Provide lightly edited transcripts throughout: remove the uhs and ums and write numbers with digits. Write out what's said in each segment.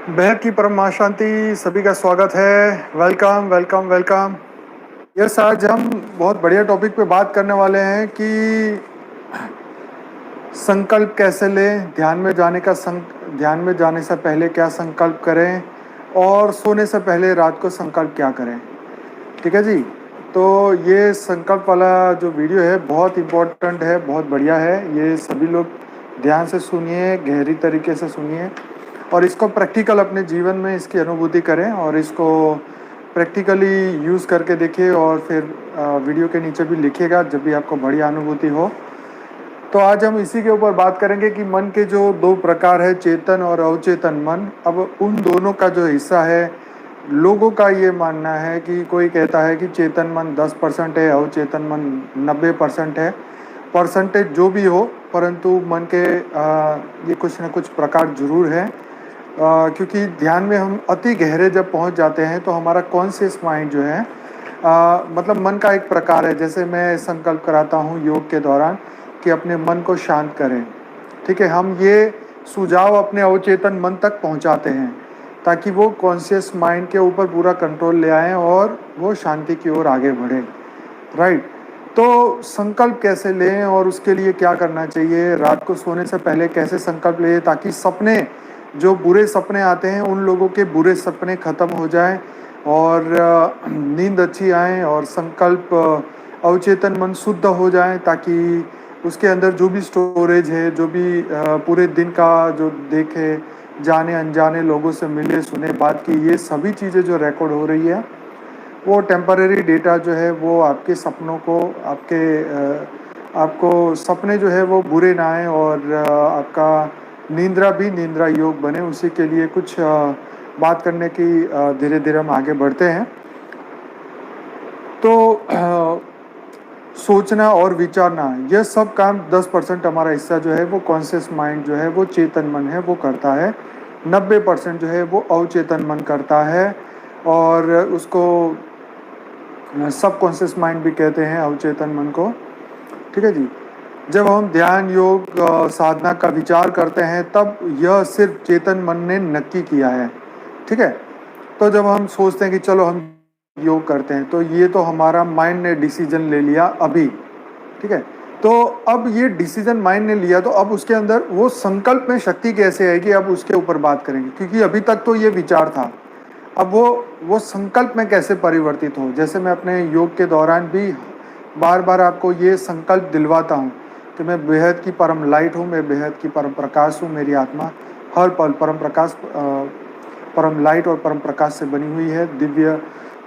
बेहद की परम महाशांति सभी का स्वागत है। Welcome welcome welcome. यस, आज हम बहुत बढ़िया टॉपिक पे बात करने वाले हैं कि संकल्प कैसे लें, ध्यान में जाने से पहले क्या संकल्प करें और सोने से पहले रात को संकल्प क्या करें। ठीक है जी। तो ये संकल्प वाला जो वीडियो है बहुत इम्पोर्टेंट है, बहुत बढ़िया है। ये सभी लोग ध्यान से सुनिए, गहरी तरीके से सुनिए और इसको प्रैक्टिकल अपने जीवन में इसकी अनुभूति करें और इसको प्रैक्टिकली यूज़ करके देखिए और फिर वीडियो के नीचे भी लिखिएगा जब भी आपको बढ़िया अनुभूति हो। तो आज हम इसी के ऊपर बात करेंगे कि मन के जो दो प्रकार है, चेतन और अवचेतन मन। अब उन दोनों का जो हिस्सा है, लोगों का ये मानना है कि कोई कहता है कि चेतन मन 10% है, अवचेतन मन 90% है। परसेंटेज जो भी हो, परंतु मन के ये कुछ ना कुछ प्रकार जरूर है। क्योंकि ध्यान में हम अति गहरे जब पहुंच जाते हैं तो हमारा कॉन्शियस माइंड जो है मतलब मन का एक प्रकार है। जैसे मैं संकल्प कराता हूँ योग के दौरान कि अपने मन को शांत करें। ठीक है, हम ये सुझाव अपने अवचेतन मन तक पहुंचाते हैं ताकि वो कॉन्शियस माइंड के ऊपर पूरा कंट्रोल ले आएँ और वो शांति की ओर आगे बढ़े। राइट। तो संकल्प कैसे लें और उसके लिए क्या करना चाहिए, रात को सोने से पहले कैसे संकल्प लें ताकि सपने, जो बुरे सपने आते हैं उन लोगों के बुरे सपने खत्म हो जाएं और नींद अच्छी आए और संकल्प अवचेतन मन शुद्ध हो जाए ताकि उसके अंदर जो भी स्टोरेज है, जो भी पूरे दिन का जो देखे, जाने अनजाने लोगों से मिले सुने बात की, ये सभी चीज़ें जो रिकॉर्ड हो रही है वो टेम्परेरी डेटा जो है वो आपके सपनों को, आपको सपने जो है वो बुरे ना आए और आपका नींद्रा भी नींद्रा योग बने। उसी के लिए कुछ बात करने की धीरे धीरे हम आगे बढ़ते हैं। तो सोचना और विचारना, यह सब काम 10% हमारा हिस्सा जो है वो कॉन्शियस माइंड जो है वो चेतन मन है वो करता है। 90% जो है वो अवचेतन मन करता है और उसको सब कॉन्शियस माइंड भी कहते हैं, अवचेतन मन को। ठीक है जी। जब हम ध्यान योग साधना का विचार करते हैं तब यह सिर्फ चेतन मन ने नक्की किया है। ठीक है। तो जब हम सोचते हैं कि चलो हम योग करते हैं तो ये तो हमारा माइंड ने डिसीजन ले लिया अभी। ठीक है। तो अब ये डिसीजन माइंड ने लिया तो अब उसके अंदर वो संकल्प में शक्ति कैसे आएगी, अब उसके ऊपर बात करेंगे। क्योंकि अभी तक तो ये विचार था, अब वो संकल्प में कैसे परिवर्तित हो। जैसे मैं अपने योग के दौरान भी बार बार आपको ये संकल्प दिलवाता हूँ कि मैं बेहद की परम लाइट हूँ, मैं बेहद की परम प्रकाश हूँ, मेरी आत्मा हर पल परम प्रकाश, परम लाइट और परम प्रकाश से बनी हुई है, दिव्य।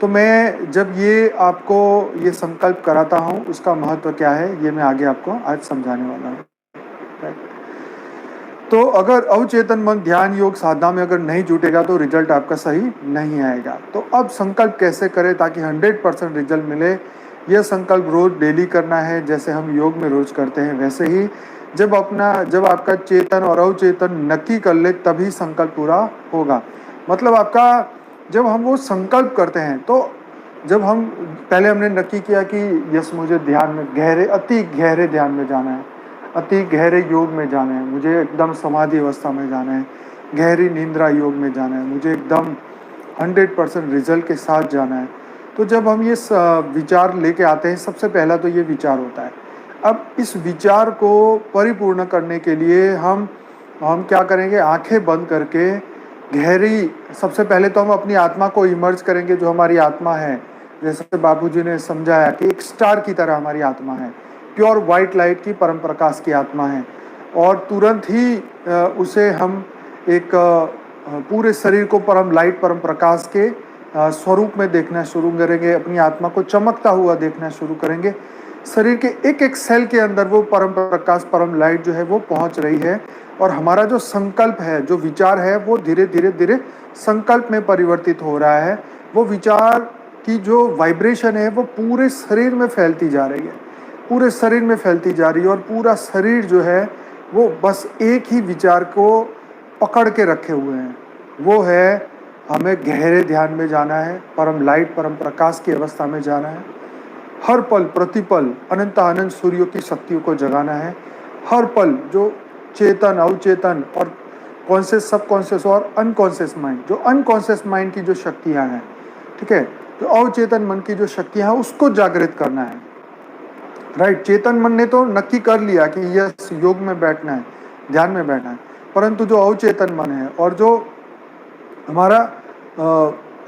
तो मैं जब ये आपको ये संकल्प कराता हूँ उसका महत्व क्या है ये मैं आगे आपको आज समझाने वाला हूँ। तो अगर अवचेतन मन ध्यान योग साधना में अगर नहीं जुटेगा तो रिजल्ट आपका सही नहीं आएगा। तो अब संकल्प कैसे करें ताकि 100% रिजल्ट मिले। यह संकल्प रोज डेली करना है, जैसे हम योग में रोज करते हैं वैसे ही। जब आपका चेतन और अवचेतन नक्की कर ले तभी संकल्प पूरा होगा। मतलब आपका जब हम वो संकल्प करते हैं तो जब हम पहले हमने नक्की किया कि यस मुझे ध्यान में गहरे, अति गहरे ध्यान में जाना है, अति गहरे योग में जाना है, मुझे एकदम समाधि अवस्था में जाना है, गहरी निंद्रा योग में जाना है, मुझे एकदम 100% रिजल्ट के साथ जाना है। तो जब हम ये विचार लेके आते हैं, सबसे पहला तो ये विचार होता है। अब इस विचार को परिपूर्ण करने के लिए हम क्या करेंगे, आंखें बंद करके गहरी, सबसे पहले तो हम अपनी आत्मा को इमर्ज करेंगे, जो हमारी आत्मा है। जैसे बापूजी ने समझाया कि एक स्टार की तरह हमारी आत्मा है, प्योर वाइट लाइट की परम प्रकाश की आत्मा है। और तुरंत ही उसे हम एक पूरे शरीर को परम लाइट परम प्रकाश के स्वरूप में देखना शुरू करेंगे, अपनी आत्मा को चमकता हुआ देखना शुरू करेंगे। शरीर के एक एक सेल के अंदर वो परम प्रकाश परम लाइट जो है वो पहुंच रही है और हमारा जो संकल्प है, जो विचार है, वो धीरे धीरे धीरे संकल्प में परिवर्तित हो रहा है। वो विचार की जो वाइब्रेशन है वो पूरे शरीर में फैलती जा रही है, पूरे शरीर में फैलती जा रही है और पूरा शरीर जो है वो बस एक ही विचार को पकड़ के रखे हुए हैं। वो है हमें गहरे ध्यान में जाना है, परम लाइट परम प्रकाश की अवस्था में जाना है, हर पल प्रतिपल अनंत अनंत सूर्यों की शक्तियों को जगाना है, हर पल जो चेतन अवचेतन और कॉन्शियस, सब कॉन्शियस और अनकॉन्शियस माइंड, जो अनकॉन्शियस माइंड की जो शक्तियाँ हैं, ठीक है, जो अवचेतन मन की जो शक्तियाँ हैं उसको जागृत करना है, राइट। चेतन मन ने तो नक्की कर लिया कि यस योग में बैठना है, ध्यान में बैठना है, परंतु जो अवचेतन मन है और जो हमारा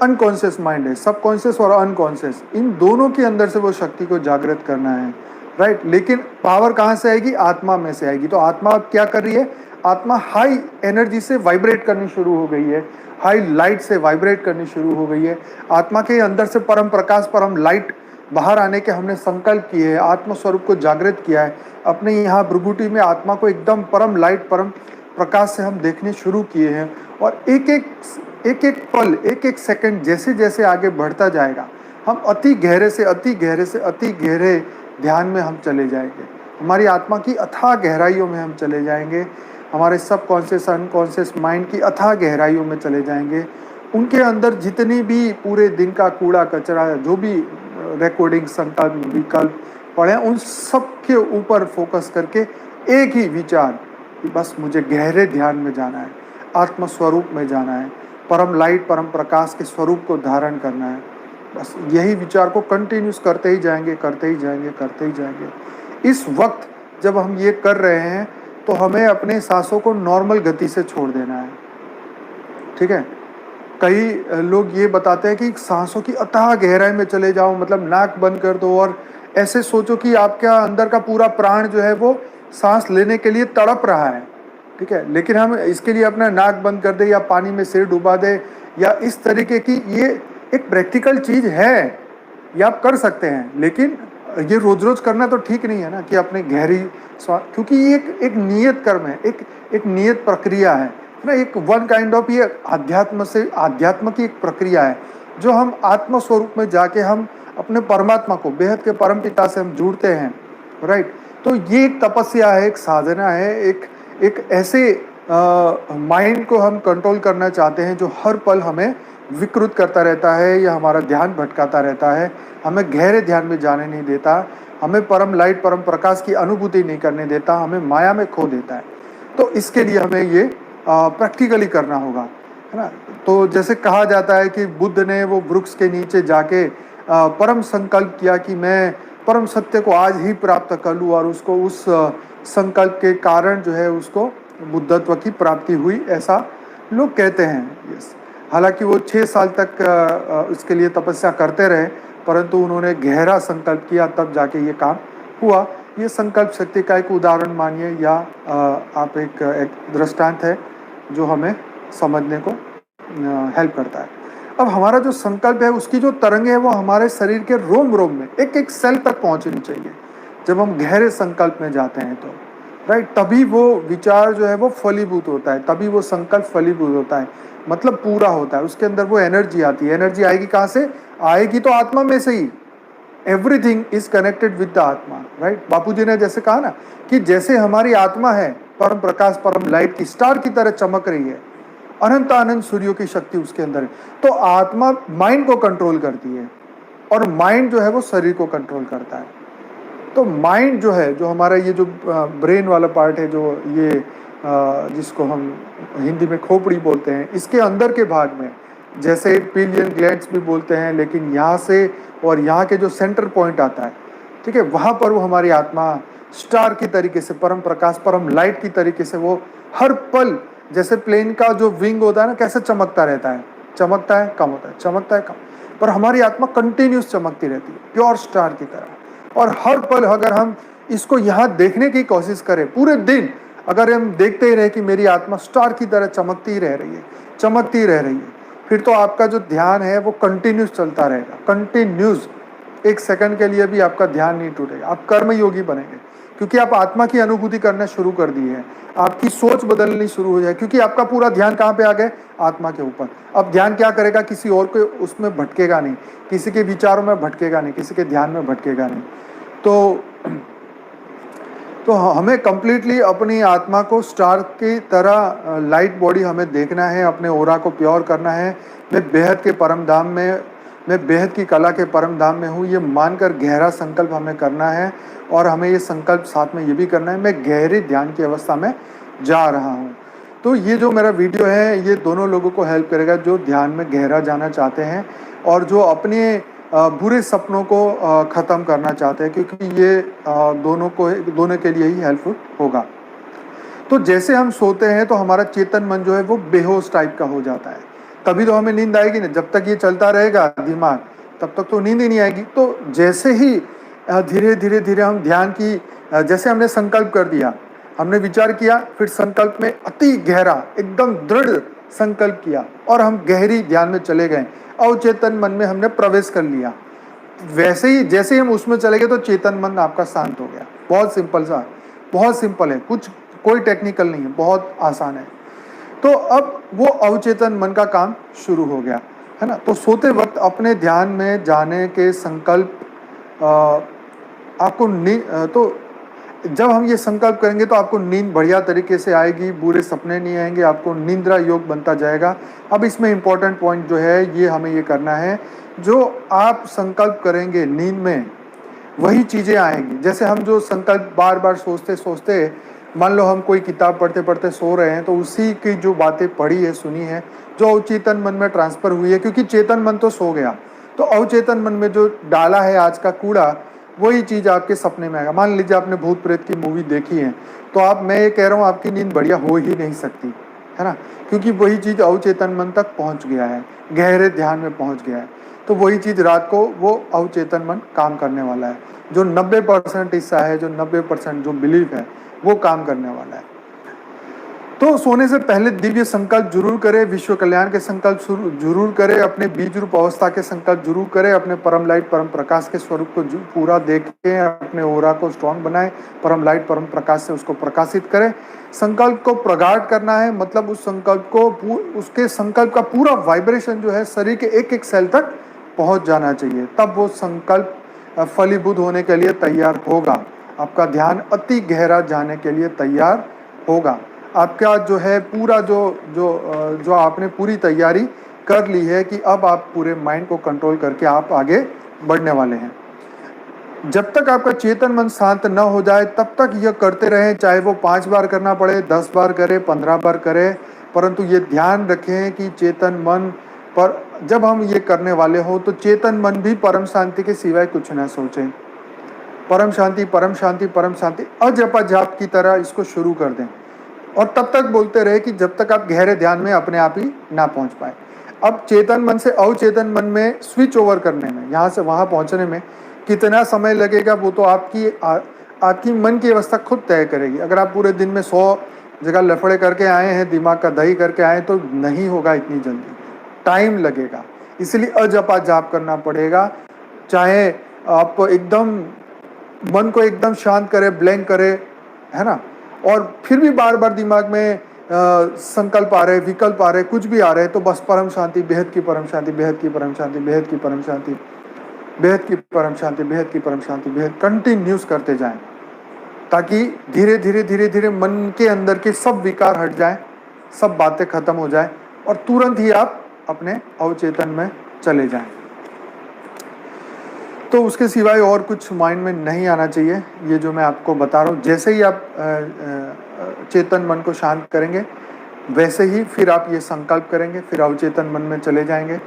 अनकॉन्शियस माइंड है, सबकॉन्शियस और अनकॉन्शियस, इन दोनों के अंदर से वो शक्ति को जागृत करना है, राइट। लेकिन पावर कहाँ से आएगी? आत्मा में से आएगी। तो आत्मा अब क्या कर रही है? आत्मा हाई एनर्जी से वाइब्रेट करनी शुरू हो गई है, हाई लाइट से वाइब्रेट करनी शुरू हो गई है। आत्मा के अंदर से परम प्रकाश, परम लाइट बाहर आने के हमने संकल्प किए हैं, आत्म स्वरूप को जागृत किया है। अपने यहाँ भ्रुकुटी में आत्मा को एकदम परम लाइट, परम प्रकाश से हम देखने शुरू किए हैं। और एक एक पल, एक एक सेकंड जैसे जैसे आगे बढ़ता जाएगा, हम अति गहरे से अति गहरे से अति गहरे ध्यान में हम चले जाएंगे। हमारी आत्मा की अथाह गहराइयों में हम चले जाएंगे, हमारे सबकॉन्शियस अनकॉन्शियस माइंड की अथाह गहराइयों में चले जाएंगे। उनके अंदर जितनी भी पूरे दिन का कूड़ा कचरा, जो भी रिकॉर्डिंग, संकल्प, विकल्प पड़े, उन सब के ऊपर फोकस करके एक ही विचार कि बस मुझे गहरे ध्यान में जाना है, आत्म स्वरूप में जाना है, परम लाइट, परम प्रकाश के स्वरूप को धारण करना है। बस यही विचार को कंटिन्यूस करते ही जाएंगे, करते ही जाएंगे, करते ही जाएंगे। इस वक्त जब हम ये कर रहे हैं तो हमें अपने सांसों को नॉर्मल गति से छोड़ देना है, ठीक है। कई लोग ये बताते हैं कि सांसों की अथाह गहराई में चले जाओ, मतलब नाक बंद कर दो और ऐसे सोचो कि आपका अंदर का पूरा प्राण जो है वो सांस लेने के लिए तड़प रहा है, ठीक है। लेकिन हम इसके लिए अपना नाक बंद कर दे या पानी में सिर डुबा दे या इस तरीके की, ये एक प्रैक्टिकल चीज़ है, ये आप कर सकते हैं, लेकिन ये रोज रोज करना तो ठीक नहीं है ना कि अपने गहरी क्योंकि ये एक नियत कर्म है, एक नियत प्रक्रिया है ना, एक वन काइंड ऑफ, ये आध्यात्म की एक प्रक्रिया है जो हम आत्म स्वरूप में जाके हम अपने परमात्मा को, बेहद के परम पिता से हम जुड़ते हैं, राइट। तो ये एक तपस्या है, एक साधना है, एक ऐसे माइंड को हम कंट्रोल करना चाहते हैं जो हर पल हमें विकृत करता रहता है या हमारा ध्यान भटकाता रहता है, हमें गहरे ध्यान में जाने नहीं देता, हमें परम लाइट, परम प्रकाश की अनुभूति नहीं करने देता, हमें माया में खो देता है। तो इसके लिए हमें ये प्रैक्टिकली करना होगा, है ना। तो जैसे कहा जाता है कि बुद्ध ने वो वृक्ष के नीचे जाके परम संकल्प किया कि मैं परम सत्य को आज ही प्राप्त कर लूँ, और उसको उस संकल्प के कारण जो है उसको बुद्धत्व की प्राप्ति हुई, ऐसा लोग कहते हैं। यस, हालांकि वो 6 साल तक इसके लिए तपस्या करते रहे, परंतु उन्होंने गहरा संकल्प किया, तब जाके ये काम हुआ। ये संकल्प शक्ति का एक उदाहरण मानिए, या आप एक दृष्टांत है जो हमें समझने को हेल्प करता है। अब हमारा जो संकल्प है उसकी जो तरंगे है वो हमारे शरीर के रोम रोम में, एक एक सेल तक पहुंचनी चाहिए। जब हम गहरे संकल्प में जाते हैं तो राइट, तभी वो विचार जो है वो फलीभूत होता है, तभी वो संकल्प फलीभूत होता है, मतलब पूरा होता है, उसके अंदर वो एनर्जी आती है। एनर्जी आएगी कहाँ से? आएगी तो आत्मा में से ही। Everything is connected with the आत्मा, राइट। बापू जी ने जैसे कहा ना कि जैसे हमारी आत्मा है परम प्रकाश, परम लाइट की स्टार की तरह चमक रही है, अनंत अनंत सूर्यों की शक्ति उसके अंदर है, तो आत्मा माइंड को कंट्रोल करती है और माइंड जो है वो शरीर को कंट्रोल करता है। तो माइंड जो है, जो हमारा ये जो ब्रेन वाला पार्ट है, जो ये जिसको हम हिंदी में खोपड़ी बोलते हैं, इसके अंदर के भाग में, जैसे पिलियन ग्लैंड्स भी बोलते हैं, लेकिन यहाँ से और यहाँ के जो सेंटर पॉइंट आता है, ठीक है, वहाँ पर वो हमारी आत्मा स्टार की तरीके से, परम प्रकाश, परम लाइट की तरीके से वो हर पल, जैसे प्लेन का जो विंग होता है ना, कैसे चमकता रहता है, चमकता है कम होता है, चमकता है कम, पर हमारी आत्मा कंटिन्यूस चमकती रहती है, प्योर स्टार की तरह। और हर पल अगर हम इसको यहाँ देखने की कोशिश करें, पूरे दिन अगर हम देखते ही रहे कि मेरी आत्मा स्टार की तरह चमकती रह रही है, चमकती रह रही है, फिर तो आपका जो ध्यान है वो कंटिन्यूस चलता रहेगा, कंटिन्यूस, एक सेकंड के लिए भी आपका ध्यान नहीं टूटेगा। आप कर्म योगी बनेंगे क्योंकि आप आत्मा की अनुभूति करना शुरू कर दी है, आपकी सोच बदलनी शुरू हो जाए, क्योंकि आपका पूरा ध्यान कहाँ पे आ गया? आत्मा के ऊपर। अब ध्यान क्या करेगा? किसी और को उसमें भटकेगा नहीं, किसी के विचारों में भटकेगा नहीं, किसी के ध्यान में भटकेगा नहीं। तो हमें कंप्लीटली अपनी आत्मा को स्टार की तरह लाइट बॉडी हमें देखना है, अपने ओरा को प्योर करना है। मैं बेहद के परम धाम में, मैं बेहद की कला के परम धाम में हूँ, ये मानकर गहरा संकल्प हमें करना है। और हमें ये संकल्प साथ में ये भी करना है, मैं गहरे ध्यान की अवस्था में जा रहा हूँ। तो ये जो मेरा वीडियो है ये दोनों लोगों को हेल्प करेगा, जो ध्यान में गहरा जाना चाहते हैं और जो अपने बुरे सपनों को ख़त्म करना चाहते हैं, क्योंकि ये दोनों के लिए ही हेल्पफुल होगा। तो जैसे हम सोते हैं तो हमारा चेतन मन जो है वो बेहोश टाइप का हो जाता है। तभी तो हमें नींद आएगी ना, जब तक ये चलता रहेगा दिमाग तब तक तो नींद ही नहीं आएगी। तो जैसे ही धीरे धीरे धीरे हम ध्यान की जैसे हमने संकल्प कर दिया, हमने विचार किया, फिर संकल्प में अति गहरा एकदम दृढ़ संकल्प किया और हम गहरी ध्यान में चले गए, अवचेतन मन में हमने प्रवेश कर लिया। वैसे ही जैसे ही हम उसमें चले गए तो चेतन मन आपका शांत हो गया। बहुत सिंपल सा, बहुत सिंपल है, कुछ कोई टेक्निकल नहीं है, बहुत आसान है। तो अब वो अवचेतन मन का काम शुरू हो गया, है ना। तो सोते वक्त अपने ध्यान में जाने के संकल्प आपको तो जब हम ये संकल्प करेंगे तो आपको नींद बढ़िया तरीके से आएगी, बुरे सपने नहीं आएंगे, आपको निंद्रा योग बनता जाएगा। अब इसमें इंपॉर्टेंट पॉइंट जो है ये हमें ये करना है, जो आप संकल्प करेंगे नींद में वही चीज़ें आएंगी। जैसे हम जो संकल्प बार बार सोचते सोचते, मान लो हम कोई किताब पढ़ते पढ़ते सो रहे हैं, तो उसी की जो बातें पढ़ी है, सुनी है, जो अवचेतन मन में ट्रांसफ़र हुई है, क्योंकि चेतन मन तो सो गया, तो अवचेतन मन में जो डाला है आज का कूड़ा, वही चीज़ आपके सपने में आएगा। मान लीजिए आपने भूत प्रेत की मूवी देखी है, तो मैं ये कह रहा हूँ आपकी नींद बढ़िया हो ही नहीं सकती, है ना, क्योंकि वही चीज़ अवचेतन मन तक पहुँच गया है, गहरे ध्यान में पहुँच गया है। तो वही चीज़ रात को वो अवचेतन मन काम करने वाला है। जो 90% हिस्सा है, जो 90% जो बिलीफ है, वो काम करने वाला है। तो सोने से पहले दिव्य संकल्प जरूर करें, विश्व कल्याण के संकल्प जरूर करें, अपने बीज रूप अवस्था के संकल्प जरूर करें, अपने परम लाइट परम प्रकाश के स्वरूप को पूरा देखें, अपने ओरा को स्ट्रांग बनाएं, परम लाइट परम प्रकाश से उसको प्रकाशित करें। संकल्प को प्रगाढ़ करना है, मतलब उस संकल्प को उसके संकल्प का पूरा वाइब्रेशन जो है शरीर के एक एक सेल तक पहुंच जाना चाहिए, तब वो संकल्प फलीभूत होने के लिए तैयार होगा। आपका ध्यान अति गहरा जाने के लिए तैयार होगा। आपका जो है पूरा जो आपने पूरी तैयारी कर ली है कि अब आप पूरे माइंड को कंट्रोल करके आप आगे बढ़ने वाले हैं। जब तक आपका चेतन मन शांत न हो जाए तब तक यह करते रहें, चाहे वो 5 बार करना पड़े, 10 बार करें, 15 बार करें, परंतु ये ध्यान रखें कि चेतन मन पर जब हम ये करने वाले हो तो चेतन मन भी परम शांति के सिवाय कुछ ना सोचे। परम शांति परम शांति परम शांति अजपा जाप की तरह इसको शुरू कर दें और तब तक बोलते रहे कि जब तक आप गहरे ध्यान में अपने आप ही ना पहुंच पाए। अब चेतन मन से अवचेतन मन में स्विच ओवर करने में, यहाँ से वहाँ पहुँचने में कितना समय लगेगा वो तो आपकी मन की अवस्था खुद तय करेगी। अगर आप पूरे दिन में 100 जगह लफड़े करके आए हैं, दिमाग का दही करके आए, तो नहीं होगा इतनी जल्दी, टाइम लगेगा। इसलिए अजपा जाप करना पड़ेगा। चाहे आप एकदम मन को एकदम शांत करें, ब्लैंक करें, है ना, और फिर भी बार बार दिमाग में संकल्प आ रहे, विकल्प आ रहे, कुछ भी आ रहे, तो बस परम शांति, बेहद की परम शांति, बेहद की परम शांति, बेहद की परम शांति, बेहद की परम शांति, बेहद की परम शांति, बेहद कंटिन्यूस करते जाएं, ताकि धीरे धीरे धीरे धीरे मन के अंदर के सब विकार हट जाएं, सब बातें खत्म हो जाएं और तुरंत ही आप अपने अवचेतन में चले जाएं। तो उसके सिवाय और कुछ माइंड में नहीं आना चाहिए। ये जो मैं आपको बता रहा हूँ, जैसे ही आप चेतन मन को शांत करेंगे वैसे ही फिर आप ये संकल्प करेंगे, फिर अवचेतन मन में चले जाएंगे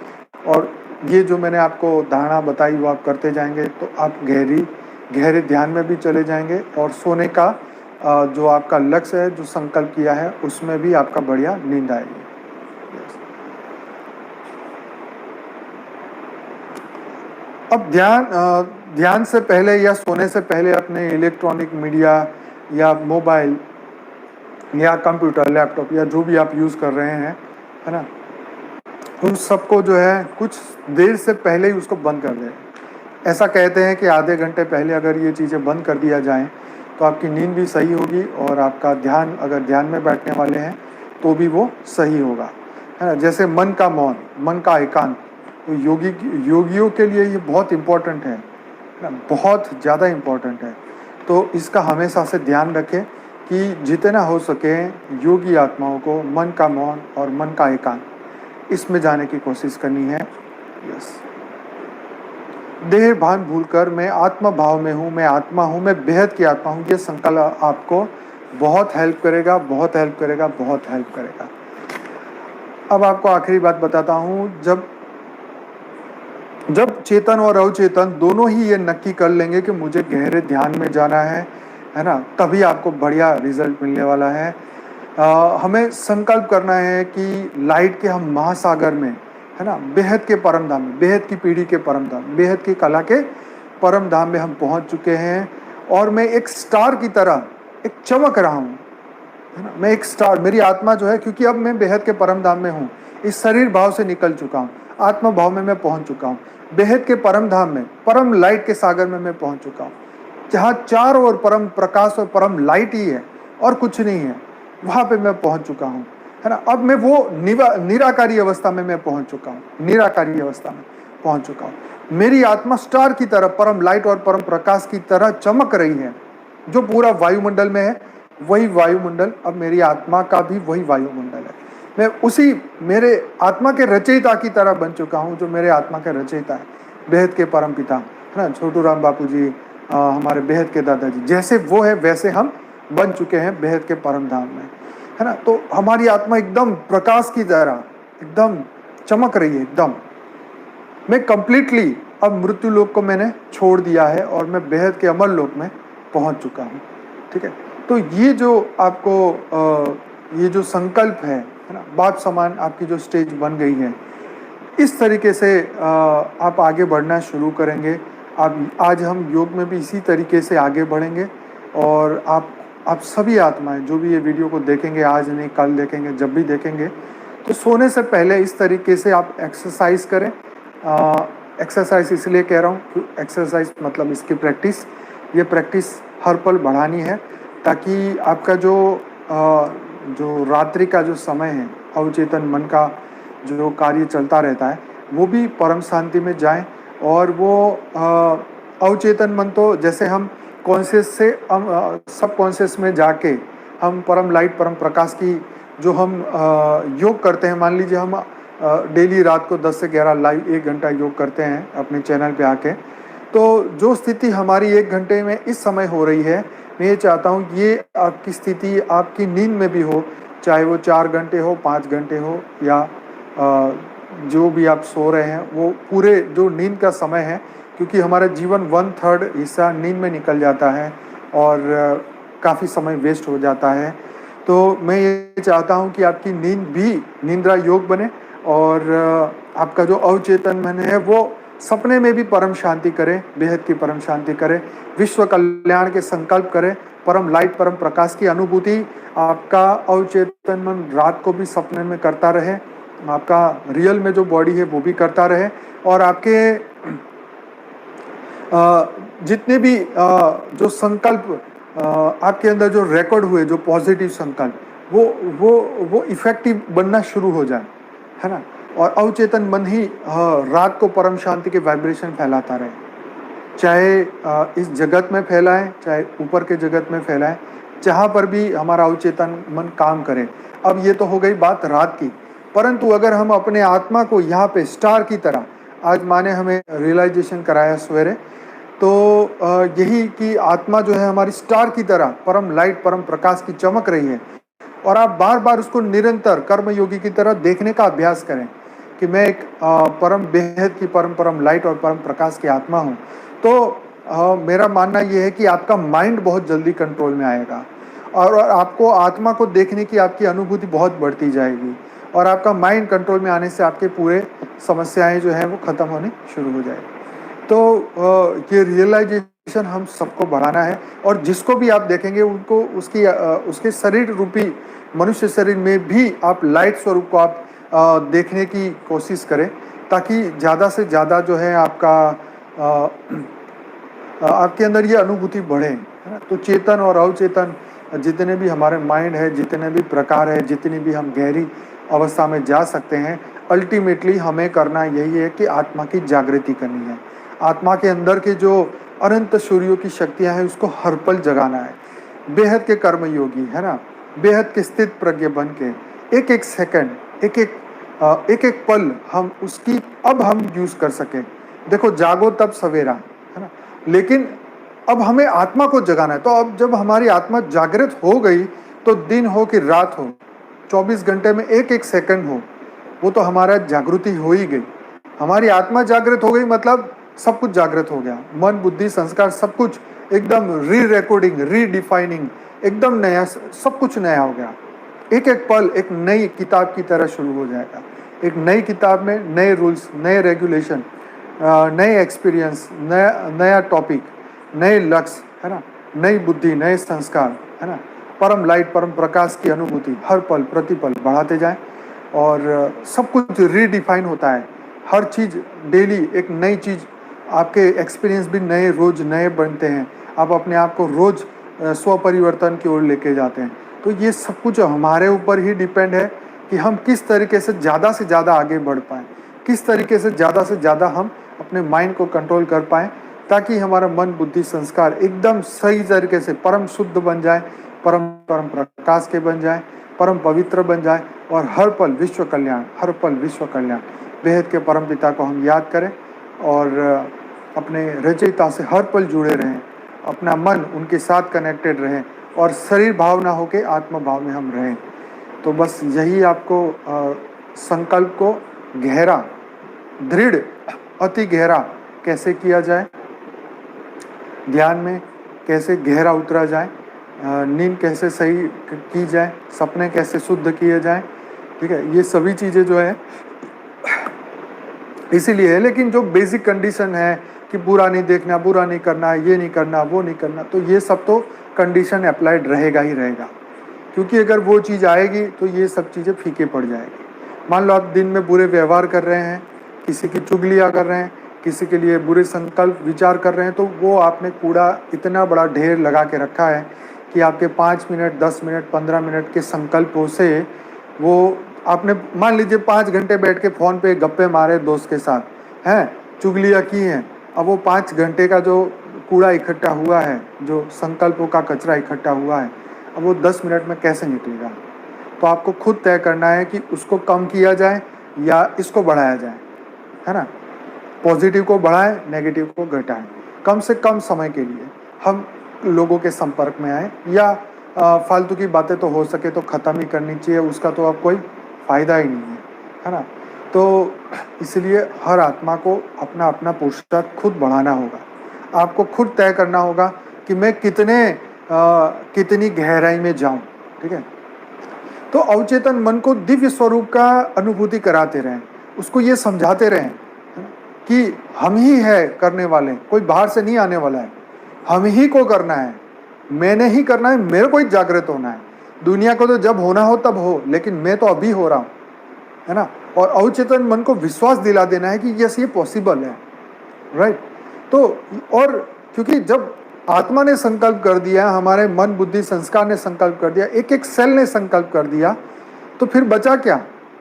और ये जो मैंने आपको धारणा बताई वो आप करते जाएंगे, तो आप गहरे ध्यान में भी चले जाएंगे और सोने का जो आपका लक्ष्य है, जो संकल्प किया है, उसमें भी आपका बढ़िया नींद आएगी। अब ध्यान से पहले या सोने से पहले अपने इलेक्ट्रॉनिक मीडिया या मोबाइल या कंप्यूटर, लैपटॉप या जो भी आप यूज़ कर रहे हैं, है ना, उन सबको जो है कुछ देर से पहले ही उसको बंद कर दें। ऐसा कहते हैं कि आधे घंटे पहले अगर ये चीज़ें बंद कर दिया जाए तो आपकी नींद भी सही होगी और आपका ध्यान, अगर ध्यान में बैठने वाले हैं तो भी वो सही होगा, है ना। जैसे मन का मौन, मन का एकांत, तो योगियों के लिए ये बहुत इम्पोर्टेंट है ना, बहुत ज़्यादा इम्पोर्टेंट है। तो इसका हमेशा से ध्यान रखें कि जितना हो सके योगी आत्माओं को मन का मौन और मन का एकांत, इसमें जाने की कोशिश करनी है। यस, देह भान भूलकर मैं आत्मा भाव में हूँ, मैं आत्मा हूँ, मैं बेहद की आत्मा हूँ, ये संकल्प आपको बहुत हेल्प करेगा, बहुत हेल्प करेगा, बहुत हेल्प करेगा। अब आपको आखिरी बात बताता हूँ, जब चेतन और अवचेतन दोनों ही ये नक्की कर लेंगे कि मुझे गहरे ध्यान में जाना है ना, तभी आपको बढ़िया रिजल्ट मिलने वाला है। हमें संकल्प करना है कि लाइट के हम महासागर में, है ना, बेहद के परम धाम में, बेहद की पीढ़ी के परम धाम, बेहद की कला के परम धाम में हम पहुंच चुके हैं। और मैं एक स्टार की तरह एक चमक रहा हूँ, है ना, मैं एक स्टार, मेरी आत्मा जो है, क्योंकि अब मैं बेहद के परम धाम में हूँ, इस शरीर भाव से निकल चुका हूँ, आत्मा भाव में मैं पहुंच चुका हूँ, बेहद के परम धाम में, परम लाइट के सागर में मैं पहुंच चुका हूँ, जहाँ चारों ओर परम प्रकाश और परम लाइट ही है और कुछ नहीं है, वहां पे मैं पहुंच चुका हूँ, है ना। अब मैं वो निराकारी अवस्था में मैं पहुंच चुका हूँ, निराकारी अवस्था में पहुंच चुका हूँ। मेरी आत्मा स्टार की तरह, परम लाइट और परम प्रकाश की तरह चमक रही है। जो पूरा वायुमंडल में है वही वायुमंडल अब मेरी आत्मा का भी वही वायुमंडल है। मैं उसी मेरे आत्मा के रचयिता की तरह बन चुका हूँ, जो मेरे आत्मा के रचयिता है, बेहद के परम पिता, है ना, छोटू राम बापू जी, हमारे बेहद के दादाजी, जैसे वो है वैसे हम बन चुके हैं बेहद के परम धाम में, है ना। तो हमारी आत्मा एकदम प्रकाश की तरह एकदम चमक रही है एकदम। मैं कंप्लीटली अब मृत्यु लोक को मैंने छोड़ दिया है और मैं बेहद के अमर लोक में पहुंच चुका हूँ, ठीक है। तो ये जो आपको ये जो संकल्प है ना, बाप समान आपकी जो स्टेज बन गई है, इस तरीके से आप आगे बढ़ना शुरू करेंगे। आज हम योग में भी इसी तरीके से आगे बढ़ेंगे। और आप सभी आत्माएं जो भी ये वीडियो को देखेंगे, आज नहीं कल देखेंगे, जब भी देखेंगे, तो सोने से पहले इस तरीके से आप एक्सरसाइज करें। एक्सरसाइज इसलिए कह रहा हूँ, एक्सरसाइज मतलब इसकी प्रैक्टिस, ये प्रैक्टिस हर पल बढ़ानी है, ताकि आपका जो रात्रि का जो समय है, अवचेतन मन का जो कार्य चलता रहता है, वो भी परम शांति में जाए। और वो अवचेतन मन तो जैसे हम कॉन्शियस से सब कॉन्शियस में जाके हम परम लाइट, परम प्रकाश की जो हम योग करते हैं, मान लीजिए हम डेली रात को 10 से 11 लाइव 1 घंटा योग करते हैं अपने चैनल पे आके, तो जो स्थिति हमारी 1 घंटे में इस समय हो रही है, मैं ये चाहता हूँ ये आपकी स्थिति आपकी नींद में भी हो, चाहे वो 4 घंटे हो, 5 घंटे हो, या जो भी आप सो रहे हैं, वो पूरे जो नींद का समय है, क्योंकि हमारा जीवन 1/3 हिस्सा नींद में निकल जाता है और काफ़ी समय वेस्ट हो जाता है। तो मैं ये चाहता हूँ कि आपकी नींद भी निंद्रा योग बने और आपका जो अवचेतन मन है वो सपने में भी परम शांति करे, बेहद की परम शांति करे, विश्व कल्याण के संकल्प करे, परम लाइट, परम प्रकाश की अनुभूति आपका अवचेतन मन रात को भी सपने में करता रहे, आपका रियल में जो बॉडी है वो भी करता रहे, और आपके जितने भी जो संकल्प आपके अंदर जो रिकॉर्ड हुए, जो पॉजिटिव संकल्प, वो इफेक्टिव बनना शुरू हो जाए, है ना। और अवचेतन मन ही रात को परम शांति के वाइब्रेशन फैलाता रहे, चाहे इस जगत में फैलाएं, चाहे ऊपर के जगत में फैलाएं, जहाँ पर भी हमारा अवचेतन मन काम करे। अब ये तो हो गई बात रात की, परंतु अगर हम अपने आत्मा को यहाँ पे स्टार की तरह, आज माने हमें रियलाइजेशन कराया सवेरे, तो यही कि आत्मा जो है हमारी स्टार की तरह परम लाइट, परम प्रकाश की चमक रही है, और आप बार बार उसको निरंतर कर्म योगी की तरह देखने का अभ्यास करें कि मैं एक परम बेहद की परम लाइट और परम प्रकाश की आत्मा हूँ। तो मेरा मानना यह है कि आपका माइंड बहुत जल्दी कंट्रोल में आएगा, और आपको आत्मा को देखने की आपकी अनुभूति बहुत बढ़ती जाएगी, और आपका माइंड कंट्रोल में आने से आपके पूरे समस्याएं जो हैं वो ख़त्म होने शुरू हो जाएगी। तो ये रियलाइजेशन हम सबको बढ़ाना है, और जिसको भी आप देखेंगे उनको उसके शरीर रूपी मनुष्य शरीर में भी आप लाइट स्वरूप को आप देखने की कोशिश करें, ताकि ज़्यादा से ज़्यादा जो है आपके अंदर ये अनुभूति बढ़े, है ना। तो चेतन और अवचेतन जितने भी हमारे माइंड है, जितने भी प्रकार है, जितनी भी हम गहरी अवस्था में जा सकते हैं, अल्टीमेटली हमें करना यही है कि आत्मा की जागृति करनी है। आत्मा के अंदर के जो अनंत सूर्यों की शक्तियां हैं उसको हर पल जगाना है। बेहद के कर्म योगी, है ना, बेहद के स्थित प्रज्ञ बन के एक एक सेकंड, एक एक पल हम उसकी अब हम यूज कर सकें। देखो, जागो तब सवेरा, है ना, लेकिन अब हमें आत्मा को जगाना है। तो अब जब हमारी आत्मा जागृत हो गई, तो दिन हो कि रात हो, 24 घंटे में एक एक सेकंड हो, वो तो हमारा जागृति हो ही गई। हमारी आत्मा जागृत हो गई मतलब सब कुछ जागृत हो गया। मन, बुद्धि, संस्कार सब कुछ एकदम री रिकॉर्डिंग, रीडिफाइनिंग, एकदम नया, सब कुछ नया हो गया। एक एक पल एक नई किताब की तरह शुरू हो जाएगा। एक नई किताब में नए रूल्स, नए रेगुलेशन, नए एक्सपीरियंस, नया नया टॉपिक, नए लक्ष्य, है ना, नई बुद्धि, नए संस्कार, है ना, परम लाइट, परम प्रकाश की अनुभूति हर पल प्रतिपल बढ़ाते जाएं। और सब कुछ रीडिफाइन होता है। हर चीज़ डेली एक नई चीज़, आपके एक्सपीरियंस भी नए रोज नए बनते हैं। आप अपने आप को रोज स्व परिवर्तन की ओर लेके जाते हैं। तो ये सब कुछ हमारे ऊपर ही डिपेंड है कि हम किस तरीके से ज़्यादा आगे बढ़ पाएँ, किस तरीके से ज़्यादा हम अपने माइंड को कंट्रोल कर पाएँ, ताकि हमारा मन, बुद्धि, संस्कार एकदम सही तरीके से परम शुद्ध बन जाए, परम परम प्रकाश के बन जाए, परम पवित्र बन जाए, और हर पल विश्व कल्याण, हर पल विश्व कल्याण। बेहद के परम पिता को हम याद करें और अपने रचयिता से हर पल जुड़े रहें, अपना मन उनके साथ कनेक्टेड रहें, और शरीर भाव ना होके आत्मा भाव में हम रहें। तो बस यही आपको संकल्प को गहरा, दृढ़, अति गहरा कैसे किया जाए, ध्यान में कैसे गहरा उतरा जाए, नींद कैसे सही की जाए, सपने कैसे शुद्ध किए जाए, ठीक है, ये सभी चीज़ें जो है इसीलिए है। लेकिन जो बेसिक कंडीशन है कि बुरा नहीं देखना, बुरा नहीं करना, ये नहीं करना, वो नहीं करना, तो ये सब तो कंडीशन अप्लाइड रहेगा ही रहेगा, क्योंकि अगर वो चीज़ आएगी तो ये सब चीज़ें फीके पड़ जाएगी। मान लो आप दिन में बुरे व्यवहार कर रहे हैं, किसी की चुगलियाँ कर रहे हैं, किसी के लिए बुरे संकल्प विचार कर रहे हैं, तो वो आपने कूड़ा इतना बड़ा ढेर लगा के रखा है कि आपके 5 मिनट, 10 मिनट, 15 मिनट के संकल्पों से वो, आपने मान लीजिए 5 घंटे बैठ के फ़ोन पे गप्पे मारे दोस्त के साथ, हैं, चुगलियाँ की हैं, अब वो 5 घंटे का जो कूड़ा इकट्ठा हुआ है, जो संकल्पों का कचरा इकट्ठा हुआ है, अब वो 10 मिनट में कैसे निकलेगा। तो आपको खुद तय करना है कि उसको कम किया जाए या इसको बढ़ाया जाए, है ना। पॉजिटिव को बढ़ाएं, नेगेटिव को घटाएं। कम से कम समय के लिए हम लोगों के संपर्क में आए, या फालतू की बातें तो हो सके तो ख़त्म ही करनी चाहिए, उसका तो अब कोई फ़ायदा ही नहीं है ना। तो इसलिए हर आत्मा को अपना अपना पुरुषार्थ खुद बढ़ाना होगा। आपको खुद तय करना होगा कि मैं कितनी गहराई में जाऊं, ठीक है। तो अवचेतन मन को दिव्य स्वरूप का अनुभूति कराते रहें, उसको ये समझाते रहें कि हम ही है करने वाले, कोई बाहर से नहीं आने वाला है, हम ही को करना है, मैंने ही करना है, मेरे को ही जागृत होना है। दुनिया को तो जब होना हो तब हो, लेकिन मैं तो अभी हो रहा हूँ, है ना। और अवचेतन मन को विश्वास दिला देना है कि यस ये पॉसिबल है, राइट। तो और क्योंकि जब आत्मा ने संकल्प कर दिया, हमारे मन, बुद्धि, संस्कार ने संकल्प कर दिया, एक एक सेल ने संकल्प कर दिया, तो फिर बचा क्या,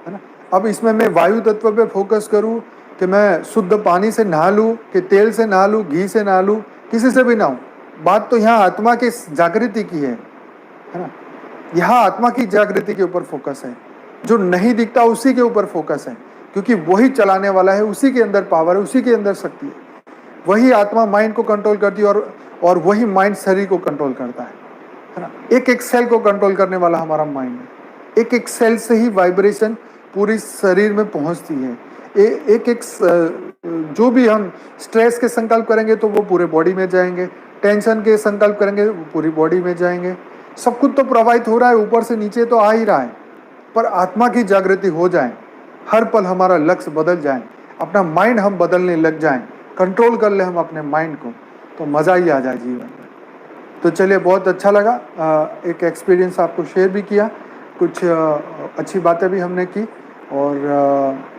है ना। अब इसमें मैं वायु तत्व पे फोकस करूँ कि मैं शुद्ध पानी से नहा लूँ, कि तेल से नहा लूँ, घी से नहा लूँ, किसी से भी नहाऊँ, बात तो यहाँ आत्मा की जागृति की है ना। यहाँ आत्मा की जागृति के ऊपर फोकस है, जो नहीं दिखता उसी के ऊपर फोकस है, क्योंकि वही चलाने वाला है, उसी के अंदर पावर है, उसी के अंदर शक्ति है। वही आत्मा माइंड को कंट्रोल करती है, और वही माइंड शरीर को कंट्रोल करता है ना। एक एक सेल को कंट्रोल करने वाला हमारा माइंड है। एक एक सेल से ही वाइब्रेशन पूरी शरीर में पहुंचती है। एक एक जो भी हम स्ट्रेस के संकल्प करेंगे तो वो पूरे बॉडी में जाएंगे, टेंशन के संकल्प करेंगे वो पूरी बॉडी में जाएंगे। सब कुछ तो प्रवाहित हो रहा है, ऊपर से नीचे तो आ ही रहा है, पर आत्मा की जागृति हो जाए, हर पल हमारा लक्ष्य बदल जाए, अपना माइंड हम बदलने लग जाएं, कंट्रोल कर ले हम अपने माइंड को, तो मज़ा ही आ जाए जीवन में। तो चलिए, बहुत अच्छा लगा, एक एक्सपीरियंस आपको शेयर भी किया, कुछ अच्छी बातें भी हमने की, और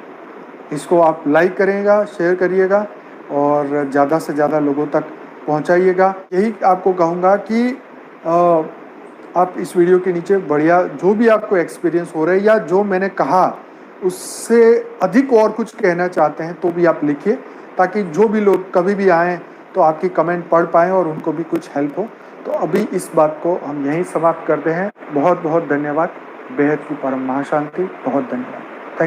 इसको आप लाइक करिएगा, शेयर करिएगा, और ज़्यादा से ज़्यादा लोगों तक पहुंचाइएगा। यही आपको कहूँगा कि आप इस वीडियो के नीचे बढ़िया जो भी आपको एक्सपीरियंस हो रहा है, या जो मैंने कहा उससे अधिक और कुछ कहना चाहते हैं, तो भी आप लिखिए, ताकि जो भी लोग कभी भी आएँ तो आपकी कमेंट पढ़ पाएँ और उनको भी कुछ हेल्प हो। तो अभी इस बात को हम यहीं समाप्त करते हैं। बहुत बहुत धन्यवाद। बेहद की परम महाशांति। बहुत धन्यवाद।